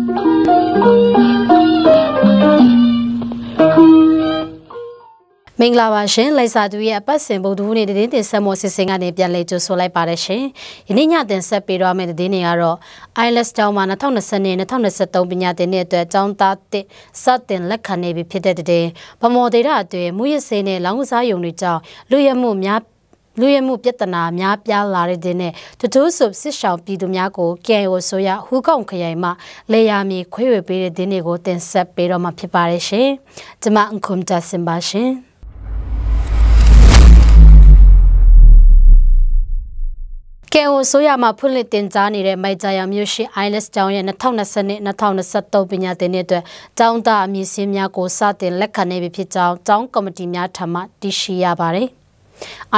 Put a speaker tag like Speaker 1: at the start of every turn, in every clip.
Speaker 1: မင်္ဂလာပါရှင်လိုက်စာသူရဲ့အပတ်စဉ်ဗုဒ္ဓဟူးနေ့တင်တင်ဆက်မောစစ်စင်ကနေပြန်လည်ကြိုဆိုလိုက်ပါတယ်ရှင်။ယနေ့ညတင်ဆက်ပေးတော့မယ့်သတင်းတွေကတော့ IELTS ကျောင်းမှာ2020နဲ့2023ပညာသင်နှစ်အတွက်ကျောင်းသားတစ်စတင်လက်ခံနေပြီဖြစ်တဲ့တဲ့ဗမော်ဒေတာအတွင်းမူရစေးနဲ့လောင်းကစားယုံတွေကြောင့်လူရမှုပြဿနာများပြားလာတဲ့တဲ့နဲ့တတိုးဆုပ်စစ်ဆောင်ပြည်သူများကို KIO ဆိုရဟူကောက်ခရိုင်မှလေယာမီခွေးဝေပေးတဲ့တဲ့တွေကိုတင်ဆက်ပေးတော့မှာဖြစ်ပါတယ်ရှင်။ကျွန်မအခွန်တာစင်ပါရှင်။ KIO ဆိုရမှာဖွင့်လှစ်တင်ကြားနေတဲ့မိုက်ဂျာယာမြို့ရှိ IELTS ကျောင်းရဲ့2020နဲ့2023ပညာသင်နှစ်အတွက်ကျောင်းသားအမည်စာရင်းများကိုစတင်လက်ခံနေပြီဖြစ်ကြောင်းကျောင်းကော်မတီများထံမှသိရှိရပါတယ်။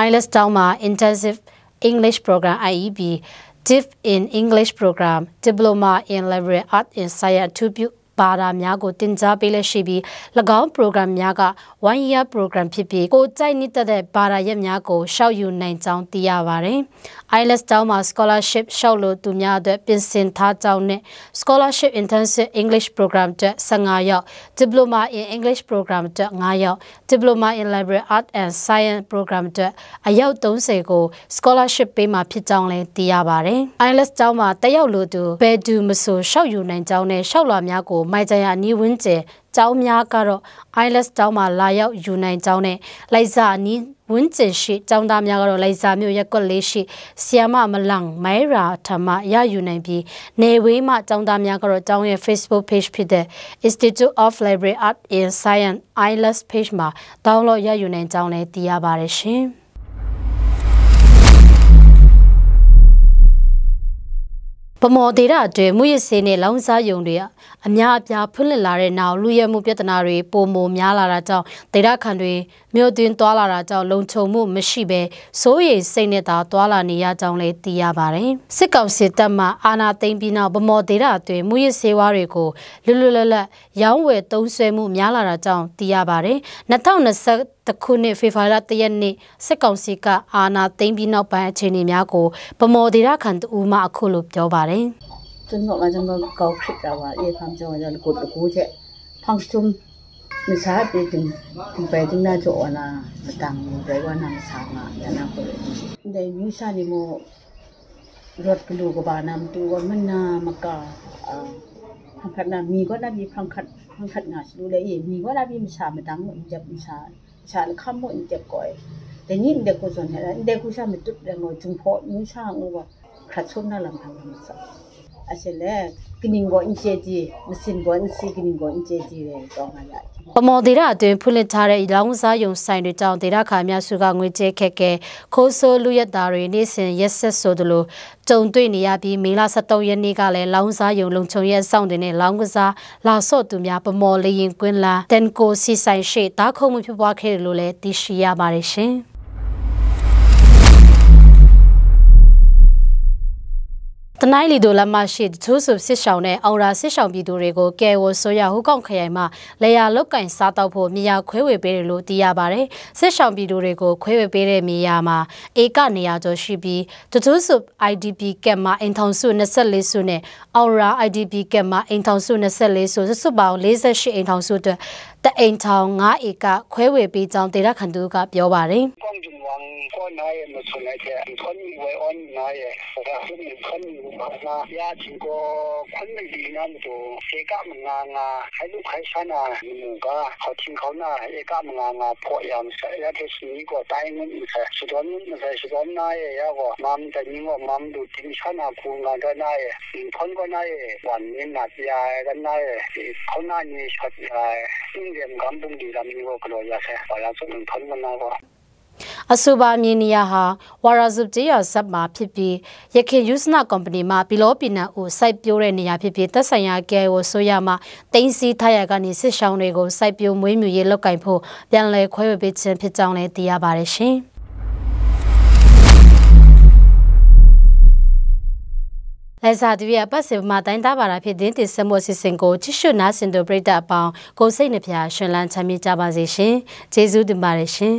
Speaker 1: IELTS ကျောင်းမှာ Intensive English Program IEP, Deep in English Program, Diploma in Library Art and Science အထူးပြုဘာသာများကိုတင်ကြားပေးလက်ရှိပြီး၎င်း program များက one year program ဖြစ်ပြီးကိုကြိုက်နှစ်သက်တဲ့ဘာသာရပ်များကိုရှောက်ယူနိုင်ကြောင်းသိရပါတယ်။ IELTS ကျောင်းမှာ scholarship ရှောက်လို့သူများအတွက်ပြင်ဆင်ထားကြောင်းနဲ့ scholarship intensive English program အတွက်15ယောက် diploma in English program အတွက်5ယောက် diploma in Library Art and Science program အတွက်အယောက်30ကို scholarship ပေးမှာဖြစ်ကြောင်းလည်းသိရပါတယ်။ IELTS ကျောင်းမှာတက်ရောက်လို့သူဘယ်သူမဆိုရှောက်ယူနိုင်ကြောင်းနဲ့ရှောက်လွှာများကိုမိုက်ဂျာယာနီးဝင်းကျဲကျောင်းများကတော့ IELTS ကျောင်းမှာလာရောက်ယူနိုင်ကြောင်းနဲ့လိုက်စာနီးဝင်းကျင်ရှိကျောင်းသားများကတော့လိုက်စာမျိုးရက်ကွက်လေးရှိဆီယမမလန်မိုင်ရာထမရယူနိုင်ပြီးနေဝေးမှကျောင်းသားများကတော့ကျောင်းရဲ့ Facebook page ဖြစ်တဲ့ Institute of Library Art and Science IELTS page မှာ download ရယူနိုင်ကြောင်းလည်းသိရပါတယ်ရှင်။ဗမော်ဒေတာအတွင်းမူရစေးနဲ့လောင်းစားယုံတွေအများအပြားဖွင့်လှစ်လာတဲ့နောက်လူရဲမှုပြဿနာတွေပိုမိုများလာတာကြောင့်ဒေတာခန်တွေမြို့တွင်တွာလာတာကြောင့်လုံခြုံမှုမရှိဘဲစိုးရိမ်စိတ်နဲ့သာတွာလာနေရကြောင်းလည်းသိရပါတယ်။စစ်ကောင်စီတပ်မှအာဏာသိမ်းပြီးနောက်ဗမော်ဒေတာအတွင်းမူရစေးဝါးတွေကိုလွတ်လွတ်လပ်လပ်ရောင်းဝယ်သုံးစွဲမှုများလာတာကြောင့်သိရပါတယ်။2020ခုနှစ်ဖေဖော်ဝါရီလ1ရက်နေ့စစ်ကောင်စီကအာဏာသိမ်းပြီးနောက်ပိုင်းအခြေအနေများကိုဗမော်ဒေတာခန်တူမှအခုလိုပြောပါတယ်
Speaker 2: จนบอกว่าจะมาเกาคลิปเราว่าความจงจะกดกูเจ๊พังชุ่มมิสาไปถึงไปถึงหน้าโจนะมาตั้งไรว่านำสามมาอย่างนั้นก็เลยในมิสานี่โมรถกระดูกบานำตัวมันนามากาพังคัดนามีก็ได้มีพังคัดงาดูเลยมีก็ได้มีมิสามาตั้งหมดจับมิสาแล้วข้ามหมดจับก่อยแต่นี่เด็กคนส่วนใหญ่เด็กผู้ชายมันตุดแรงงอจุงเพาะมิสาว่าขัดชุ่มน่าลำพังมิสาอาเสเลกินก่อนเจจีไม่สินก่อนสิกินก่อนเจจีเลยต้องอะไร
Speaker 1: ဗမော်ဒေတာအတွင်းဖွင့်လှစ်ထားတဲ့လောင်းစားယုံဆိုင်တွေကြောင့်ဒေတာခါများစုကငွေကြေးခက်ခဲခိုးဆိုးလူရက်သားတွေနေ့စဉ်ရက်ဆက်ဆိုသလိုကြုံတွေ့နေရပြီးမေလ23ရက်နေ့ကလည်းလောင်းစားယုံလုံခြုံရေးဆောင်တွေနဲ့လောင်းကစားလာဆော့သူများဗမော်လေရင်ကွင်းလာတန်ကိုစီဆိုင်ရှိတားခုံမှုဖြစ်ပွားခဲ့တယ်လို့လည်းသိရှိရပါတယ်ရှင်တနိုင်းလီဒိုလမရှိတချို့ဆုစစ်ဆောင်နဲ့အောင်ရာစစ်ဆောင်ပြည်သူတွေကိုကဲဝဆိုရဟူကောက်ခရိုင်မှာလေယာလောက်ကင်စားတောက်ဖို့မြေယာခွဲဝေပေးတယ်လို့သိရပါတယ်စစ်ဆောင်ပြည်သူတွေကိုခွဲဝေပေးတဲ့မြေယာမှာဧကနေရာကျော်ရှိပြီးတချို့ဆု IDP ကက်မှာအိမ်ထောင်စု24စုနဲ့အောင်ရာ IDP ကက်မှာအိမ်ထောင်စု24စုစုပေါင်း48အိမ်ထောင်စုအတွက်တအိမ်ထောင်9ဧကခွဲဝေပေးကြောင်းဒေတာခန်တူကပြောပါတယ်
Speaker 3: ก็นายมาส่วนไหนแค่คนไว้อ่อนนายแต่คนคนมาญาติก็คนไม่ดีนะมันตัวเอกมันงาให้ลูกให้ชนะมึงก็เขาทิ้งเขาหน้าเอกมันงาพอยามใส่แล้วเทศนี้ก็ตายเงินใส่สุดนั้นใส่สุดนายยาก็มัมแต่นี่ว่ามัมดูทิ้งชนะคูงานก็นายคนก็นายวันนี้หนักยาก็นายเขาหน้านี่ชัดยาซึ่งเรียนกำบุงดีลำนี้ก็กลัวยาแค่พอแล้วสุดคนมันนายก็
Speaker 1: အဆိုပါမြေနေရာဟာဝါရာဇုပ်ကျေးရွာဆက်မှာဖြစ်ပြီးရခိုင်ယူစနာကုမ္ပဏီမှဘီလောပီနန်ကိုစိုက်ပျိုးတဲ့နေရာဖြစ်ပြီးသက်ဆိုင်ရာကဲကိုဆိုရမှာတင်းစီထားရကနေစစ်ဆောင်တွေကိုစိုက်ပျိုးမွေးမြူရေးလုပ်ကင်ဖို့ပြန်လည်ခွဲဝေပေးခြင်းဖြစ်ကြောင်းလည်းသိရပါတယ်ရှင်လိုက်စာတူရပတ်စင်မှာတိုင်းသားပါတာဖြစ်တဲ့တင်ဆက်မှုစီစဉ်ကိုချစ်ရွှနာစင်တို့ပြည်သက်အပေါင်းကိုစိတ်နှဖျားရှင်လန်းချမ်းမြေ့ကြပါစေရှင်ကျေးဇူးတင်ပါတယ်ရှင်